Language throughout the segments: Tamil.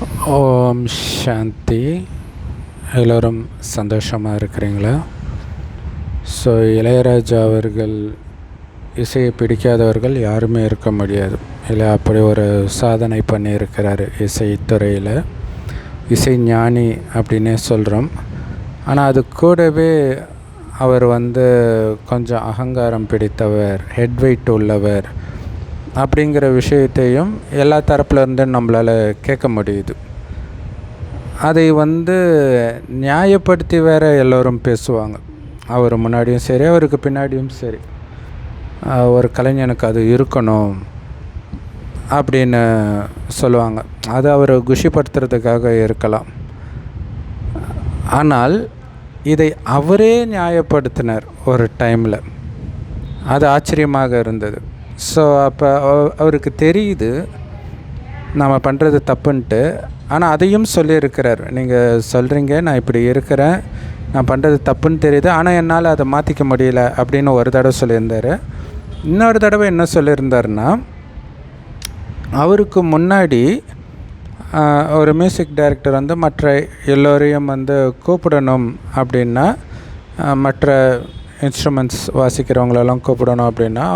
ஓம் சாந்தி. எல்லோரும் சந்தோஷமாக இருக்கிறீங்களா? ஸோ இளையராஜா அவர்கள் இசையை பிடிக்காதவர்கள் யாருமே இருக்க முடியாது இல்லை. அப்படி ஒரு சாதனை பண்ணியிருக்கிறாரு இசைத்துறையில். இசை ஞானி அப்படின்னே சொல்கிறோம். ஆனால் அது கூடவே அவர் கொஞ்சம் அகங்காரம் பிடித்தவர், ஹெட் வெயிட் உள்ளவர் அப்படிங்கிற விஷயத்தையும் எல்லா தரப்புலேருந்து நம்மளால் கேட்க முடியுது. அதை நியாயப்படுத்தி வேறு எல்லோரும் பேசுவாங்க. அவர் முன்னாடியும் சரி, அவருக்கு பின்னாடியும் சரி. ஒரு கலைஞனுக்கு அது இருக்கணும் அப்படின்னு சொல்லுவாங்க. அது அவர் குஷிப்படுத்துறதுக்காக இருக்கலாம். ஆனால் இதை அவரே நியாயப்படுத்தினார் ஒரு டைமில். அது ஆச்சரியமாக இருந்தது. ஸோ அப்போ அவருக்கு தெரியுது நம்ம பண்ணுறது தப்புன்ட்டு. ஆனால் அதையும் சொல்லியிருக்கிறார். நீங்கள் சொல்கிறீங்க நான் இப்படி இருக்கிறேன், நான் பண்ணுறது தப்புன்னு தெரியுது, ஆனால் என்னால் அதை மாற்றிக்க முடியல அப்படின்னு ஒரு தடவை சொல்லியிருந்தார். இன்னொரு தடவை என்ன சொல்லியிருந்தாருன்னா, அவருக்கு முன்னாடி ஒரு மியூசிக் டைரக்டர் மற்ற எல்லோரையும் கூப்பிடணும் அப்படின்னா, மற்ற இன்ஸ்ட்ருமெண்ட்ஸ் வாசிக்கிறவங்களெல்லாம் கூப்பிடணும் அப்படின்னா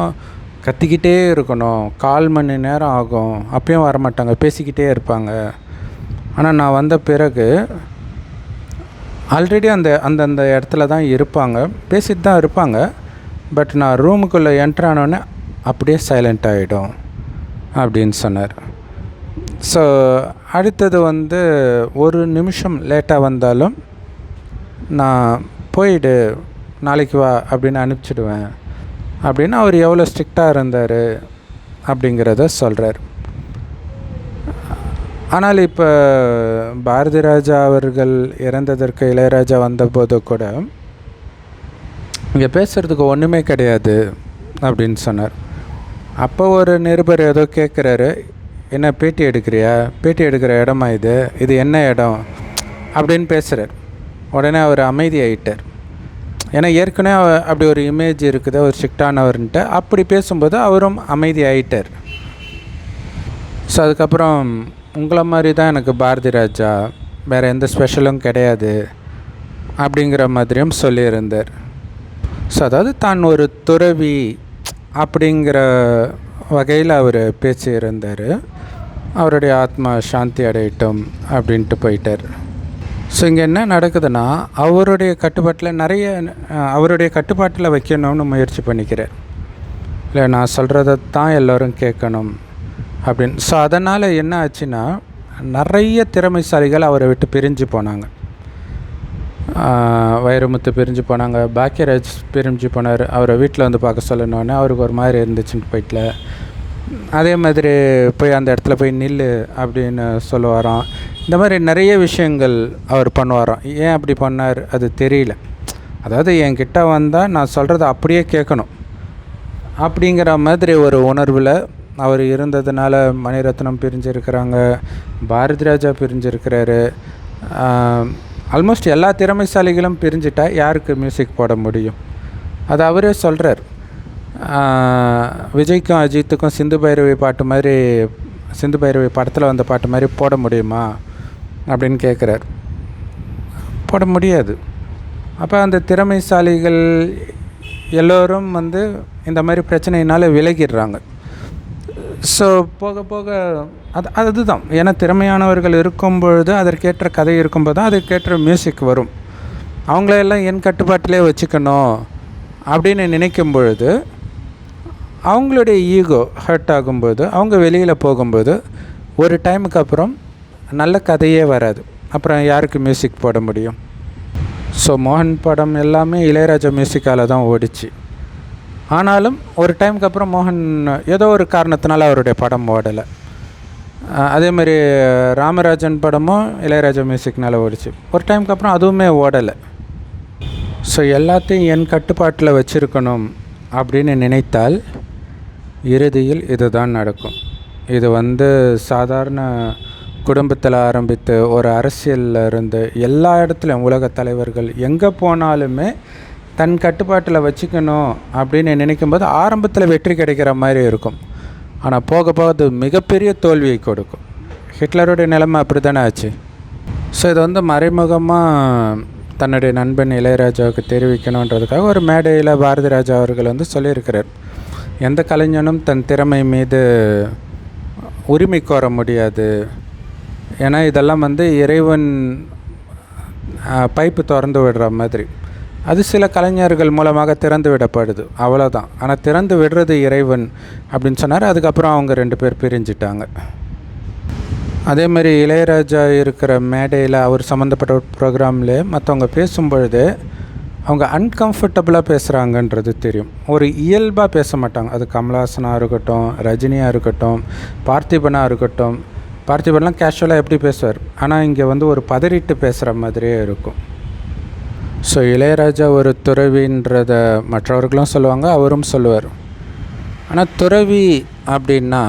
கத்திக்கிட்டே இருக்கணும், 1/4 மணி நேரம் ஆகும், அப்பயும் வரமாட்டாங்க, பேசிக்கிட்டே இருப்பாங்க. ஆனால் நான் வந்த பிறகு ஆல்ரெடி அந்தந்த இடத்துல தான் இருப்பாங்க, பேசிட்டு தான் இருப்பாங்க. பட் நான் ரூமுக்குள்ளே என்ட்ரு ஆனோடனே அப்படியே சைலண்ட் ஆகிடும் அப்படின்னு சொன்னார். ஸோ அடுத்தது ஒரு நிமிஷம் லேட்டாக வந்தாலும் நான் போயிடு, நாளைக்கு வா அப்படின்னு அனுப்பிச்சிடுவேன் அப்படின்னு அவர் எவ்வளோ ஸ்ட்ரிக்டாக இருந்தார் அப்படிங்கிறத சொல்கிறார். ஆனால் இப்போ பாரதி ராஜா அவர்கள் இறந்ததற்கு இளையராஜா வந்தபோது கூட இங்கே பேசுகிறதுக்கு ஒன்றுமே கிடையாது அப்படின்னு சொன்னார். அப்போ ஒரு நிருபர் ஏதோ கேட்குறாரு, என்ன பேட்டி எடுக்கிறியா, பேட்டி எடுக்கிற இடமா இது என்ன இடம் அப்படின்னு பேசுகிறார். உடனே அவர் அமைதி ஆகிட்டார். ஏன்னா ஏற்கனவே அப்படி ஒரு இமேஜ் இருக்குது, ஒரு ஸ்ட்ரிக்டானவர்ன்ட்டு. அப்படி பேசும்போது அவரும் அமைதி ஆகிட்டார். ஸோ அதுக்கப்புறம் உங்களை மாதிரி தான் எனக்கு பாரதி ராஜா, வேறு எந்த ஸ்பெஷலும் கிடையாது அப்படிங்கிற மாதிரியும் சொல்லியிருந்தார். ஸோ அதாவது தான் ஒரு துறவி அப்படிங்கிற வகையில் அவர் பேசியிருந்தார். அவருடைய ஆத்மா சாந்தி அடையட்டும் அப்படின்ட்டு போயிட்டார். ஸோ இங்கே என்ன நடக்குதுன்னா, அவருடைய கட்டுப்பாட்டில் வைக்கணும்னு முயற்சி பண்ணிக்கிறார். இல்லை நான் சொல்கிறத தான் எல்லோரும் கேட்கணும் அப்படின்னு. ஸோ அதனால் என்ன ஆச்சுன்னா, நிறைய திறமைசாலிகள் அவரை விட்டு பிரிஞ்சு போனாங்க. வைரமுத்து பிரிஞ்சு போனாங்க, பாக்கியராஜ் பிரிஞ்சு போனார். அவரை வீட்டில் பார்க்க சொல்லணுன்னே அவருக்கு ஒரு மாதிரி இருந்துச்சுன்னு போயிட்டல. அதே மாதிரி போய் அந்த இடத்துல போய் நில்லு அப்படின்னு சொல்லுவாராம். இந்த மாதிரி நிறைய விஷயங்கள் அவர் பண்ணுவாராம். ஏன் அப்படி பண்ணார் அது தெரியல. அதாவது என்கிட்ட வந்தால் நான் சொல்கிறத அப்படியே கேட்கணும் அப்படிங்கிற மாதிரி ஒரு உணர்வில் அவர் இருந்ததுனால மணிரத்னம் பிரிஞ்சிருக்கிறாங்க, பாரதி ராஜா பிரிஞ்சிருக்கிறாரு. ஆல்மோஸ்ட் எல்லா திறமைசாலிகளும் பிரிஞ்சிட்டா யாருக்கு மியூசிக் போட முடியும்? அது அவரே சொல்கிறார். விஜய்க்கும் அஜித்துக்கும் சிந்து பைரவி படத்தில் வந்த பாட்டு மாதிரி போட முடியுமா அப்படின்னு கேட்குறார். போட முடியாது. அப்போ அந்த திறமைசாலிகள் எல்லோரும் இந்த மாதிரி பிரச்சனையினால் விலகிடுறாங்க. ஸோ போக போக அதுதான். ஏன்னா திறமையானவர்கள் இருக்கும்பொழுது, அதற்கேற்ற கதை இருக்கும்போது தான் அதற்கேற்ற மியூசிக் வரும். அவங்களெல்லாம் என் கட்டுப்பாட்டிலே வச்சுக்கணும் அப்படின்னு நினைக்கும் பொழுது அவங்களுடைய ஈகோ ஹர்ட் ஆகும்போது, அவங்க வெளியில் போகும்போது ஒரு டைமுக்கு அப்புறம் நல்ல கதையே வராது. அப்புறம் யாருக்கு மியூசிக் போட முடியும்? ஸோ மோகன் படம் எல்லாமே இளையராஜா மியூசிக்கால் தான் ஓடிச்சு. ஆனாலும் ஒரு டைமுக்கு அப்புறம் மோகன் ஏதோ ஒரு காரணத்தினால அவருடைய படம் ஓடலை. அதேமாதிரி ராமராஜன் படமும் இளையராஜா மியூசிக்னால் ஓடிச்சு. ஒரு டைமுக்கு அப்புறம் அதுவுமே ஓடலை. ஸோ எல்லாத்தையும் என் கட்டுப்பாட்டில் வச்சுருக்கணும் அப்படின்னு நினைத்தால் இறுதியில் இதுதான் நடக்கும். இது சாதாரண குடும்பத்தில் ஆரம்பித்து ஒரு அரசியலில் இருந்து எல்லா இடத்துலையும் உலகத் தலைவர்கள் எங்கே போனாலுமே தன் கட்டுப்பாட்டில் வச்சுக்கணும் அப்படின்னு நினைக்கும்போது ஆரம்பத்தில் வெற்றி கிடைக்கிற மாதிரி இருக்கும். ஆனால் போக போக அது மிகப்பெரிய தோல்வியை கொடுக்கும். ஹிட்லருடைய நிலைமை அப்படி தானே ஆச்சு. ஸோ இது வந்து மறைமுகமாக தன்னுடைய நண்பன் இளையராஜாவுக்கு தெரிவிக்கணுன்றதுக்காக ஒரு மேடையில் பாரதி ராஜா அவர்கள் வந்து சொல்லியிருக்கிறார், எந்த கலைஞனும் தன் திறமை மீது உரிமை கோர முடியாது, ஏன்னா இதெல்லாம் வந்து இறைவன் பைப்பு திறந்து விடுற மாதிரி, அது சில கலைஞர்கள் மூலமாக திறந்து விடப்படுது, அவ்வளோதான். ஆனால் திறந்து விடுறது இறைவன் அப்படின்னு சொன்னார். அதுக்கப்புறம் அவங்க 2 பேர் பிரிஞ்சிட்டாங்க. அதே மாதிரி இளையராஜா இருக்கிற மேடையில் அவர் சம்மந்தப்பட்ட ஒரு ப்ரோக்ராம்லே மற்றவங்க பேசும்பொழுது அவங்க அன்கம்ஃபர்டபுளாக பேசுகிறாங்கன்றது தெரியும். ஒரு இயல்பாக பேச மாட்டாங்க. அது கமல்ஹாசனாக இருக்கட்டும், ரஜினியாக இருக்கட்டும், பார்த்திபனாக இருக்கட்டும். பார்த்திபன்லாம் கேஷுவலாக எப்படி பேசுவார், ஆனால் இங்கே வந்து ஒரு பதறிட்டு பேசுகிற மாதிரியே இருக்கும். ஸோ இளையராஜா ஒரு துறவின்றத மற்றவர்களும் சொல்லுவாங்க, அவரும் சொல்லுவார். ஆனால் துறவி அப்படின்னா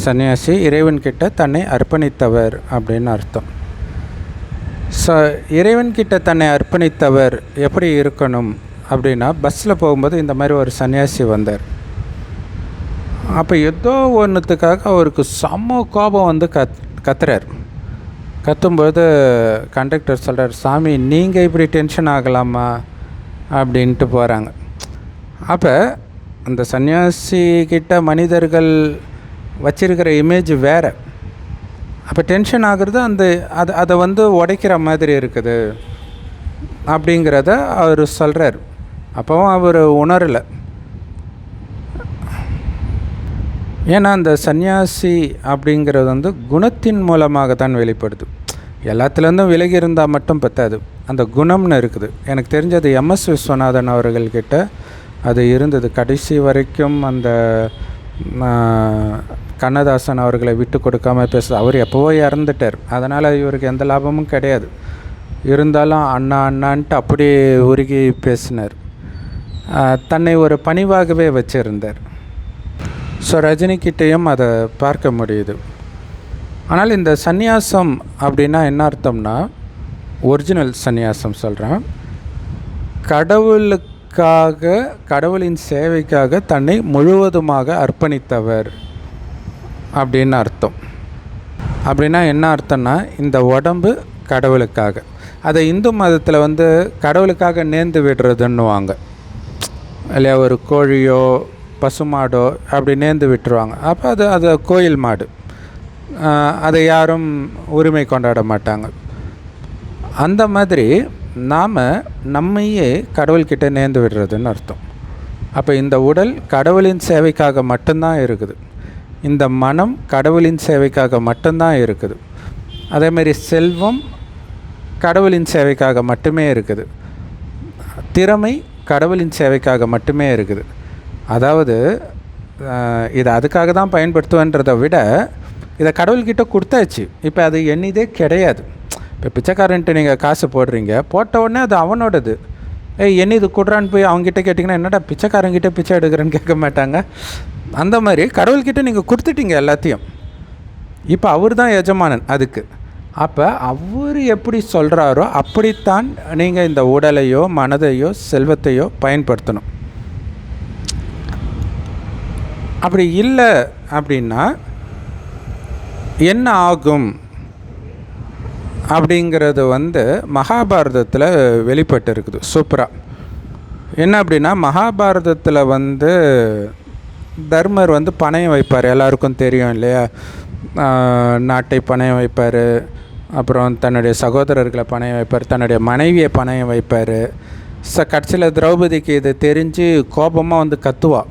சன்னியாசி, இறைவன்கிட்ட தன்னை அர்ப்பணித்தவர் அப்படின்னு அர்த்தம். ஸோ இறைவன்கிட்ட தன்னை அர்ப்பணித்தவர் எப்படி இருக்கணும் அப்படின்னா, பஸ்ஸில் போகும்போது இந்த மாதிரி ஒரு சன்னியாசி வந்தார். அப்போ ஏதோ ஒன்றுத்துக்காக அவருக்கு செம்ம கோபம் வந்து கத்துறார். கத்தும்போது கண்டக்டர் சொல்கிறார், சாமி நீங்கள் இப்படி டென்ஷன் ஆகலாமா அப்படின்ட்டு போகிறாங்க. அப்போ அந்த சன்னியாசிக்கிட்ட மனிதர்கள் வச்சிருக்கிற இமேஜ் வேறு. அப்போ டென்ஷன் ஆகிறது அதை வந்து உடைக்கிற மாதிரி இருக்குது அப்படிங்கிறத அவர் சொல்கிறார். அப்போவும் அவர் உணரலை. ஏன்னா அந்த சன்னியாசி அப்படிங்கிறது வந்து குணத்தின் மூலமாக தான் வெளிப்படுது. எல்லாத்துலேருந்தும் விலகி இருந்தால் மட்டும் பத்தாது, அந்த குணம்னு இருக்குது. எனக்கு தெரிஞ்சது எம்எஸ் விஸ்வநாதன் அவர்கள்கிட்ட அது இருந்தது கடைசி வரைக்கும். அந்த கண்ணதாசன் அவர்களை விட்டு கொடுக்காமல் பேசுது. அவர் எப்போவோ இறந்துட்டார், அதனால் இவருக்கு எந்த லாபமும் கிடையாது. இருந்தாலும் அண்ணா அண்ணான்ட்டு அப்படியே உருகி பேசினார். தன்னை ஒரு பணிவாகவே வச்சுருந்தார். ஸோ ரஜினிக்கிட்டேயும் அதை பார்க்க முடியுது. ஆனால் இந்த சந்நியாசம் அப்படின்னா என்ன அர்த்தம்னா, ஒரிஜினல் சந்நியாசம் சொல்கிறேன், கடவுளின் சேவைக்காக தன்னை முழுவதுமாக அர்ப்பணித்தவர் அப்படின்னு அர்த்தம். அப்படின்னா என்ன அர்த்தம்னா, இந்த உடம்பு கடவுளுக்காக, அதை இந்து மதத்தில் வந்து கடவுளுக்காக நேர்ந்து விடுறதுன்னுவாங்க இல்லையா. ஒரு கோழியோ பசுமாடோ அப்படி நேர்ந்து விட்டுருவாங்க. அப்போ அது கோயில் மாடு, அதை யாரும் உரிமை கொண்டாட மாட்டாங்க. அந்த மாதிரி நாம் நம்மையே கடவுள்கிட்ட நேர்ந்து விடுறதுன்னு அர்த்தம். அப்போ இந்த உடல் கடவுளின் சேவைக்காக மட்டும்தான் இருக்குது, இந்த மனம் கடவுளின் சேவைக்காக மட்டும்தான் இருக்குது. அதேமாரி செல்வம் கடவுளின் சேவைக்காக மட்டுமே இருக்குது, திறமை கடவுளின் சேவைக்காக மட்டுமே இருக்குது. அதாவது இதை அதுக்காக தான் பயன்படுத்துவேன்றதை விட இதை கடவுள்கிட்ட கொடுத்தாச்சு, இப்போ அது எண்ணிதே கிடையாது. இப்போ பிச்சைக்காரன்ட்டு நீங்கள் காசு போடுறீங்க, போட்ட உடனே அது அவனோடது. என்ன இது கொடுறான்னு போய் அவங்ககிட்ட கேட்டிங்கன்னா, என்னடா பிச்சைக்காரங்கிட்ட பிச்சை எடுக்கிறேன்னு கேட்க மாட்டாங்க. அந்த மாதிரி கடவுள்கிட்ட நீங்கள் கொடுத்துட்டீங்க எல்லாத்தையும், இப்போ அவர் தான் எஜமானன் அதுக்கு. அப்போ அவர் எப்படி சொல்கிறாரோ அப்படித்தான் நீங்கள் இந்த உடலையோ மனதையோ செல்வத்தையோ பயன்படுத்தணும். அப்படி இல்லை அப்படின்னா என்ன ஆகும் அப்படிங்கிறது வந்து மகாபாரதத்தில் வெளிப்பட்டு இருக்குது சூப்பராக. என்ன அப்படின்னா, மகாபாரதத்தில் வந்து தர்மர் வந்து பணயம் வைப்பார், எல்லாருக்கும் தெரியும் இல்லையா. நாட்டை பணயம் வைப்பார், அப்புறம் தன்னுடைய சகோதரர்களை பணயம் வைப்பார், தன்னுடைய மனைவியை பணயம் வைப்பார். கடைசியில் திரௌபதிக்கு இது தெரிஞ்சு கோபமாக வந்து கத்துவா.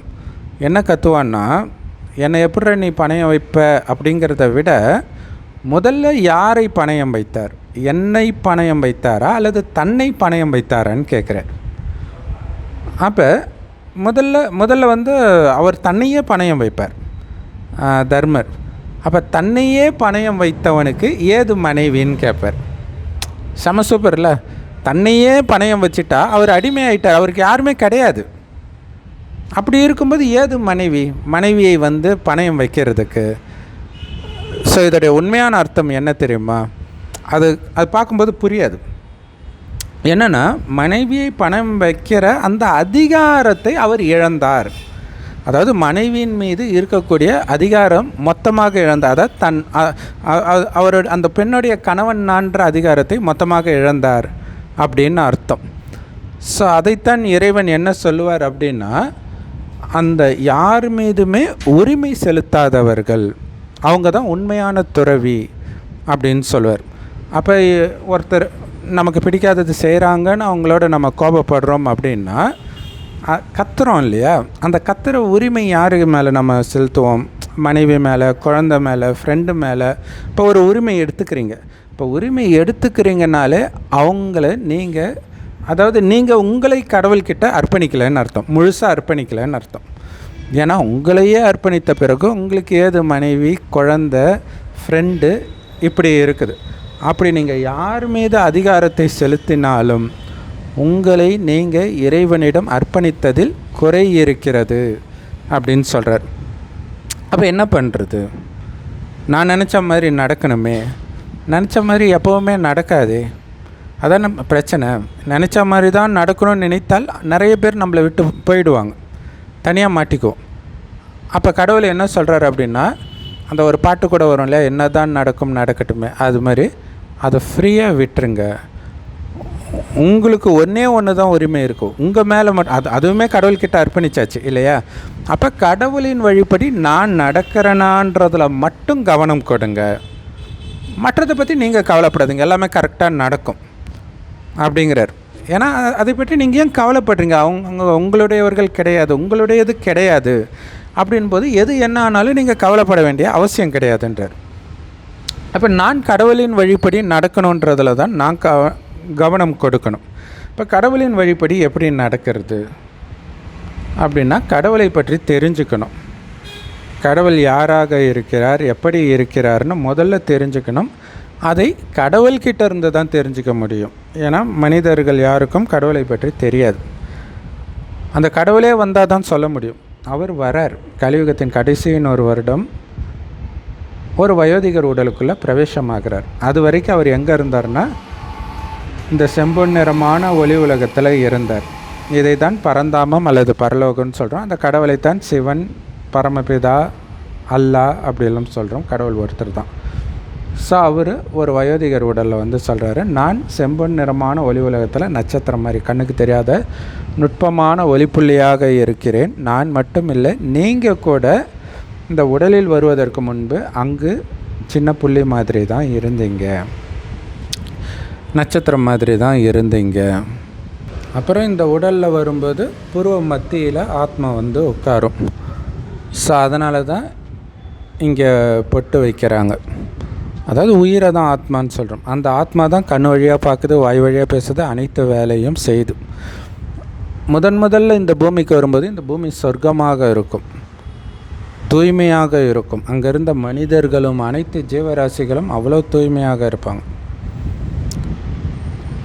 என்ன கத்துவான்னா, என்னை எப்படி நீ பணயம் வைப்ப அப்படிங்கிறத விட முதல்ல யாரை பணயம் வைத்தார், என்னை பணயம் வைத்தாரா அல்லது தன்னை பணயம் வைத்தாரான்னு கேட்குறார். அப்போ முதல்ல வந்து அவர் தன்னையே பணயம் வைப்பார் தர்மர். அப்போ தன்னையே பணயம் வைத்தவனுக்கு ஏது மனைவின்னு கேட்பார். செம சூப்பர்ல. தன்னையே பணயம் வச்சுட்டா அவர் அடிமையாயிட்டார், அவருக்கு யாருமே கிடையாது. அப்படி இருக்கும்போது ஏது மனைவியை வந்து பணயம் வைக்கிறதுக்கு. ஸோ இதோடைய உண்மையான அர்த்தம் என்ன தெரியுமா, அது பார்க்கும்போது புரியாது. என்னென்னா, மனைவியை பணம் வைக்கிற அந்த அதிகாரத்தை அவர் இழந்தார். அதாவது மனைவியின் மீது இருக்கக்கூடிய அதிகாரம் மொத்தமாக இழந்தார். அதாவது அவரோட அந்த பெண்ணுடைய கணவன் நான்ற அதிகாரத்தை மொத்தமாக இழந்தார் அப்படின்னு அர்த்தம். ஸோ அதைத்தான் இறைவன் என்ன சொல்லுவார் அப்படின்னா, அந்த யார் மீதுமே உரிமை செலுத்தாதவர்கள் அவங்க தான் உண்மையான துறவி அப்படின்னு சொல்லுவார். அப்போ ஒருத்தர் நமக்கு பிடிக்காதது செய்கிறாங்கன்னு அவங்களோட நம்ம கோபப்படுறோம் அப்படின்னா கத்துறோம் இல்லையா, அந்த கத்துற உரிமை யாரு மேலே நம்ம செலுத்துவோம்? மனைவி மேலே, குழந்தை மேலே, ஃப்ரெண்டு மேலே. இப்போ ஒரு உரிமை எடுத்துக்கிறீங்க. இப்போ உரிமை எடுத்துக்கிறீங்கனாலே அவங்கள நீங்கள், அதாவது நீங்கள் உங்களை கடவுள்கிட்ட அர்ப்பணிக்கலைன்னு அர்த்தம், முழுசாக அர்ப்பணிக்கலைன்னு அர்த்தம். ஏன்னா உங்களையே அர்ப்பணித்த பிறகு உங்களுக்கு ஏது மனைவி, குழந்தை, ஃப்ரெண்டு இப்படி இருக்குது. அப்படி நீங்கள் யார் மீது அதிகாரத்தை செலுத்தினாலும் உங்களை நீங்கள் இறைவனிடம் அர்ப்பணித்ததில் குறை இருக்கிறது அப்படின்னு சொல்கிறார். அப்போ என்ன பண்ணுறது? நான் நினச்ச மாதிரி நடக்கணுமே, நினச்ச மாதிரி எப்போவுமே நடக்காதே, அதான் நம்ம பிரச்சனை. நினச்ச மாதிரி தான் நடக்கணும்னு நினைத்தால் நிறைய பேர் நம்மளை விட்டு போயிடுவாங்க, தனியாக மாட்டிக்குவோம். அப்போ கடவுள் என்ன சொல்கிறார் அப்படின்னா, அந்த ஒரு பாட்டு கூட வரும் இல்லையா, என்ன தான் நடக்கும் நடக்கட்டுமே, அது மாதிரி அதை ஃப்ரீயாக விட்டுருங்க. உங்களுக்கு ஒன்று தான் உரிமை இருக்கும் உங்கள் மேலே மட்டும். அதுவுமே கடவுள்கிட்ட அர்ப்பணிச்சாச்சு இல்லையா? அப்போ கடவுளின் வழிபடி நான் நடக்கிறேனான்றதில் மட்டும் கவனம் கொடுங்க. மற்றதை பற்றி நீங்கள் கவலைப்படாதீங்க, எல்லாமே கரெக்டாக நடக்கும் அப்படிங்கிறார். ஏன்னா அதை பற்றி நீங்கள் ஏன் கவலைப்படுறீங்க? உங்களுடையவர்கள் கிடையாது, உங்களுடையது கிடையாது. அப்படின்போது எது என்ன ஆனாலும் நீங்கள் கவலைப்பட வேண்டிய அவசியம் கிடையாதுன்றார். அப்போ நான் கடவுளின் வழிபடி நடக்கணுன்றதில் தான் நான் கவனம் கொடுக்கணும். இப்போ கடவுளின் வழிபடி எப்படி நடக்கிறது அப்படின்னா, கடவுளை பற்றி தெரிஞ்சுக்கணும். கடவுள் யாராக இருக்கிறார், எப்படி இருக்கிறார்னு முதல்ல தெரிஞ்சுக்கணும். அதை கடவுள்கிட்ட இருந்து தான் தெரிஞ்சுக்க முடியும். ஏன்னா மனிதர்கள் யாருக்கும் கடவுளை பற்றி தெரியாது. அந்த கடவுளே வந்தால் தான் சொல்ல முடியும். அவர் வரார். கலியுகத்தின் கடைசியின் ஒரு வருடம் ஒரு வயோதிகர் உடலுக்குள்ளே பிரவேசமாகிறார். அது வரைக்கும் அவர் எங்கே இருந்தார்னா, இந்த செம்பொன் நிறமான ஒளி உலகத்தில் இருந்தார். இதை தான் பரந்தாமம் அல்லது பரலோகம்னு சொல்கிறோம். அந்த கடவுளைத்தான் சிவன், பரமபிதா, அல்லாஹ் அப்படிலாம் சொல்கிறோம். கடவுள் ஒருத்தர் தான். ஸோ அவர் ஒரு வயோதிகர் உடலில் சொல்கிறாரு, நான் செம்பொன் நிறமான ஒளி உலகத்தில் நட்சத்திரம் மாதிரி கண்ணுக்கு தெரியாத நுட்பமான ஒளிப்புள்ளியாக இருக்கிறேன். நான் மட்டும் இல்லை, நீங்கள் கூட இந்த உடலில் வருவதற்கு முன்பு அங்கு சின்ன புள்ளி மாதிரி தான் இருந்தீங்க, நட்சத்திரம் மாதிரி தான் இருந்தீங்க. அப்புறம் இந்த உடலில் வரும்போது புருவ மத்தியில் ஆத்மா உட்காரும். ஸோ அதனால தான் இங்கே பொட்டு வைக்கிறாங்க. அதாவது உயிரை தான் ஆத்மான்னு சொல்கிறோம். அந்த ஆத்மா தான் கண் வழியாக பார்க்குது, வாய் வழியாக பேசுது, அனைத்து வேலையும் செய்யுது. முதல்ல இந்த பூமிக்கு வரும்போது இந்த பூமி சொர்க்கமாக இருக்கும், தூய்மையாக இருக்கும். அங்கே இருந்த மனிதர்களும் அனைத்து ஜீவராசிகளும் அவ்வளோ தூய்மையாக இருப்பாங்க.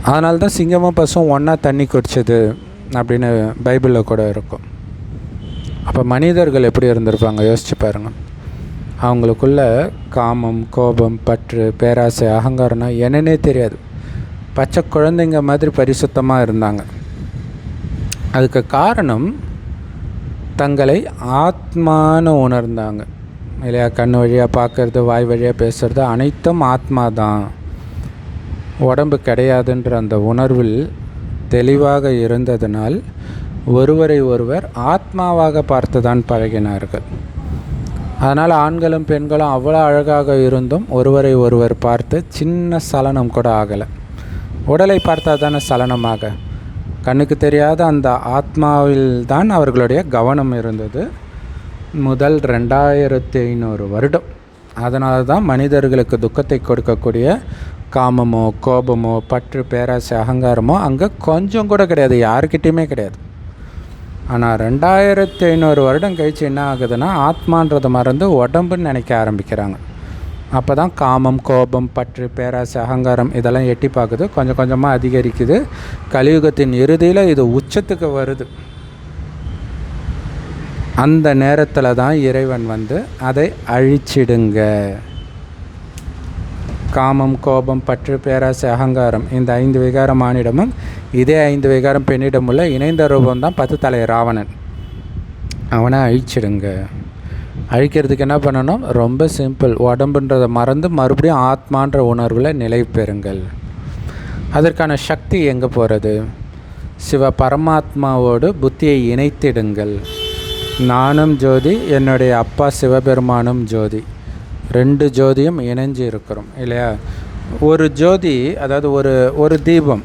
அதனால தான் சிங்கமும் பசும் ஒன்றா தண்ணி குடிச்சது அப்படின்னு பைபிளில் கூட இருக்கும். அப்போ மனிதர்கள் எப்படி இருந்திருப்பாங்க யோசிச்சு பாருங்கள். அவங்களுக்குள்ள காமம், கோபம், பற்று, பேராசை, அகங்காரம்னா என்னன்னே தெரியாது. பச்சை குழந்தைங்க மாதிரி பரிசுத்தமாக இருந்தாங்க. அதுக்கு காரணம் தங்களை ஆத்மான்னு உணர்ந்தாங்க இல்லையா? கண் வழியாக பார்க்குறது, வாய் வழியாக பேசுகிறது அனைத்தும் ஆத்மா தான், உடம்பு கிடையாதுன்ற அந்த உணர்வில் தெளிவாக இருந்ததனால் ஒருவரை ஒருவர் ஆத்மாவாக பார்த்து தான் பழகினார்கள். அதனால் ஆண்களும் பெண்களும் அவ்வளோ அழகாக இருந்தும் ஒருவரை ஒருவர் பார்த்து சின்ன சலனம் கூட ஆகலை. உடலை பார்த்தா தானே சலனமாக, கண்ணுக்கு தெரியாத அந்த ஆத்மாவில் தான் அவர்களுடைய கவனம் இருந்தது முதல் 2500 வருடம். அதனால தான் மனிதர்களுக்கு துக்கத்தை கொடுக்கக்கூடிய காமமோ, கோபமோ, பற்று, பேராசை, அகங்காரமோ அங்கே கொஞ்சம் கூட கிடையாது, யாருக்கிட்டையுமே கிடையாது. ஆனால் 2500 வருடம் கழிச்சு என்ன ஆகுதுன்னா, ஆத்மான்றதை மறந்து உடம்புன்னு நினைக்க ஆரம்பிக்கிறாங்க. அப்போ தான் காமம், கோபம், பற்று, பேராசை, அகங்காரம் இதெல்லாம் எட்டி பார்க்குது, கொஞ்சம் கொஞ்சமாக அதிகரிக்குது. கலியுகத்தின் இறுதியில் இது உச்சத்துக்கு வருது. அந்த நேரத்தில் தான் இறைவன் அதை அழிச்சிடுங்க. காமம், கோபம், பற்று, பேராசை, அகங்காரம் இந்த 5 விகாரம் ஆணிடமும் இதே 5 விகாரம் பெண்ணிடம் உள்ள இணைந்த ரூபம்தான் 10 தலை ராவணன். அவனை அழிச்சிடுங்க. அழிக்கிறதுக்கு என்ன பண்ணணும்? ரொம்ப சிம்பிள். உடம்புன்றதை மறந்து மறுபடியும் ஆத்மான்ற உணர்வில் நிலை பெறுங்கள். அதற்கான சக்தி எங்கே போகிறது? சிவ பரமாத்மாவோடு புத்தியை இணைத்திடுங்கள். நானும் ஜோதி, என்னுடைய அப்பா சிவபெருமானும் ஜோதி, 2 ஜோதியும் இணைஞ்சு இருக்கிறோம் இல்லையா? ஒரு ஜோதி, அதாவது ஒரு தீபம்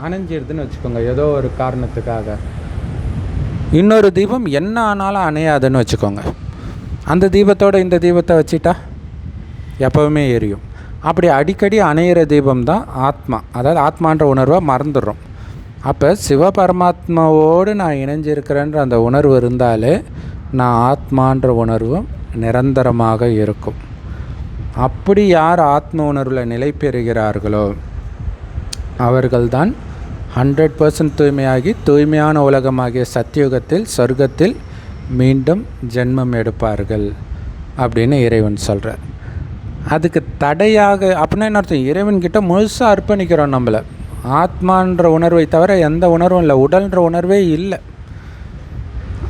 அணைஞ்சிருதுன்னு வச்சுக்கோங்க, ஏதோ ஒரு காரணத்துக்காக. இன்னொரு தீபம் என்ன ஆனாலும் அணையாதுன்னு வச்சுக்கோங்க. அந்த தீபத்தோடு இந்த தீபத்தை வச்சுட்டா எப்போவுமே எரியும். அப்படி அடிக்கடி அணையிற தீபம் தான் ஆத்மா. அதாவது ஆத்மான்ற உணர்வை மறந்துடுறோம். அப்போ சிவபரமாத்மாவோடு நான் இணைஞ்சிருக்கிறேன்ற அந்த உணர்வு இருந்தாலே நான் ஆத்மான்ற உணர்வும் நிரந்தரமாக இருக்கும். அப்படி யார் ஆத்ம உணர்வில் நிலை பெறுகிறார்களோ அவர்கள்தான் 100% தூய்மையாகி தூய்மையான உலகமாகிய சத்தியுகத்தில் சொர்க்கத்தில் மீண்டும் ஜென்மம் எடுப்பார்கள் அப்படின்னு இறைவன் சொல்கிறார். அதுக்கு தடையாக அப்படின்னா என்ன அர்த்தம்? இறைவன்கிட்ட முழுசாக அர்ப்பணிக்கிறோம் நம்மளை. ஆத்மான்ற உணர்வை தவிர எந்த உணர்வும் இல்லை, உடல்ன்ற உணர்வே இல்லை.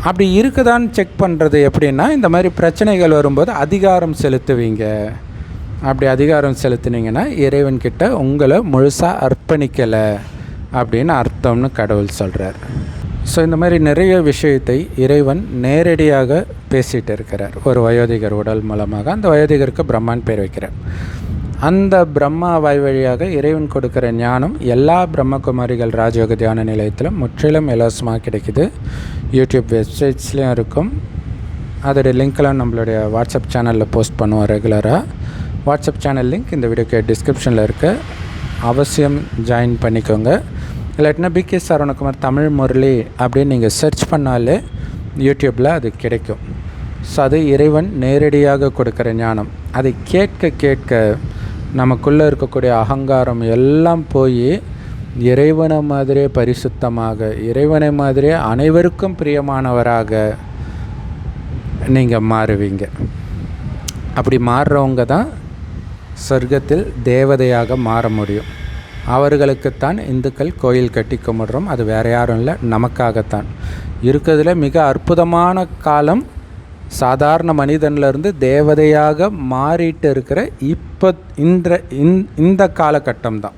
அப்படி இருக்குதான்னு செக் பண்ணுறது எப்படின்னா, இந்த மாதிரி பிரச்சனைகள் வரும்போது அதிகாரம் செலுத்துவீங்க. அப்படி அதிகாரம் செலுத்துனீங்கன்னா இறைவன்கிட்ட உங்களை முழுசாக அர்ப்பணிக்கலை அப்படின்னு அர்த்தம்னு கடவுள் சொல்கிறார். ஸோ இந்த மாதிரி நிறைய விஷயத்தை இறைவன் நேரடியாக பேசிகிட்டு இருக்கிறார் ஒரு வயோதிகர் உடல் மூலமாக. அந்த வயோதிகருக்கு பிரம்மான் பேர் வைக்கிறார். அந்த பிரம்மா வாய் வழியாக இறைவன் கொடுக்குற ஞானம் எல்லா பிரம்மகுமாரிகள் ராஜயோக தியான நிலையத்திலும் முற்றிலும் இலவசமாக கிடைக்குது. யூடியூப் வெப்சைட்ஸ்லேயும் இருக்கும். அதோடைய லிங்க்கெலாம் நம்மளுடைய வாட்ஸ்அப் சேனலில் போஸ்ட் பண்ணுவோம் ரெகுலராக. வாட்ஸ்அப் சேனல் லிங்க் இந்த வீடியோக்கு டிஸ்கிரிப்ஷனில் இருக்க, அவசியம் ஜாயின் பண்ணிக்கோங்க. இல்லாட்டினா பிகே சரவணகுமார் தமிழ் முரளி அப்படின்னு நீங்கள் சர்ச் பண்ணாலே யூடியூப்பில் அது கிடைக்கும். ஸோ அது இறைவன் நேரடியாக கொடுக்குற ஞானம். அதை கேட்க கேட்க நமக்குள்ளே இருக்கக்கூடிய அகங்காரம் எல்லாம் போய் இறைவனை மாதிரியே பரிசுத்தமாக, இறைவனை மாதிரியே அனைவருக்கும் பிரியமானவராக நீங்கள் மாறுவீங்க. அப்படி மாறுறவங்க தான் சொர்க்கத்தில் தேவதையாக மாற முடியும். அவர்களுக்குத்தான் இந்துக்கள் கோயில் கட்டி கும்பிடுறோம். அது வேறு யாரும் இல்லை, நமக்காகத்தான். இருக்கிறதுல மிக அற்புதமான காலம் சாதாரண மனிதன்லேருந்து தேவதையாக மாறிட்டு இருக்கிற இந்த காலகட்டம் தான்.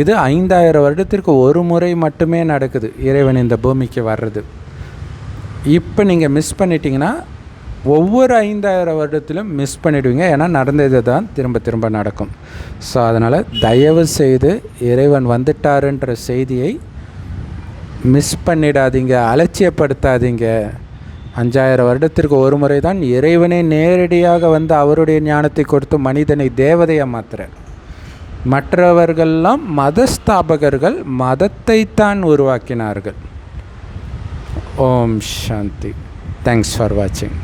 இது 5000 வருடத்திற்கு ஒரு முறை மட்டுமே நடக்குது, இறைவன் இந்த பூமிக்கு வர்றது. இப்போ நீங்கள் மிஸ் பண்ணிட்டீங்கன்னா ஒவ்வொரு 5000 வருடத்திலும் மிஸ் பண்ணிவிடுவீங்க. ஏன்னா நடந்தது தான் திரும்ப திரும்ப நடக்கும். ஸோ அதனால் தயவு செய்து இறைவன் வந்துட்டாருன்ற செய்தியை மிஸ் பண்ணிடாதீங்க, அலட்சியப்படுத்தாதீங்க. 5000 வருடத்திற்கு ஒரு முறை தான் இறைவனை நேரடியாக வந்து அவருடைய ஞானத்தை கொடுத்து மனிதனை தேவதையாக மாற்றுறார். மற்றவர்கள்லாம் மதஸ்தாபகர்கள், மதத்தைத்தான் உருவாக்கினார்கள். ஓம் சாந்தி. தேங்க்ஸ் ஃபார் வாட்சிங்.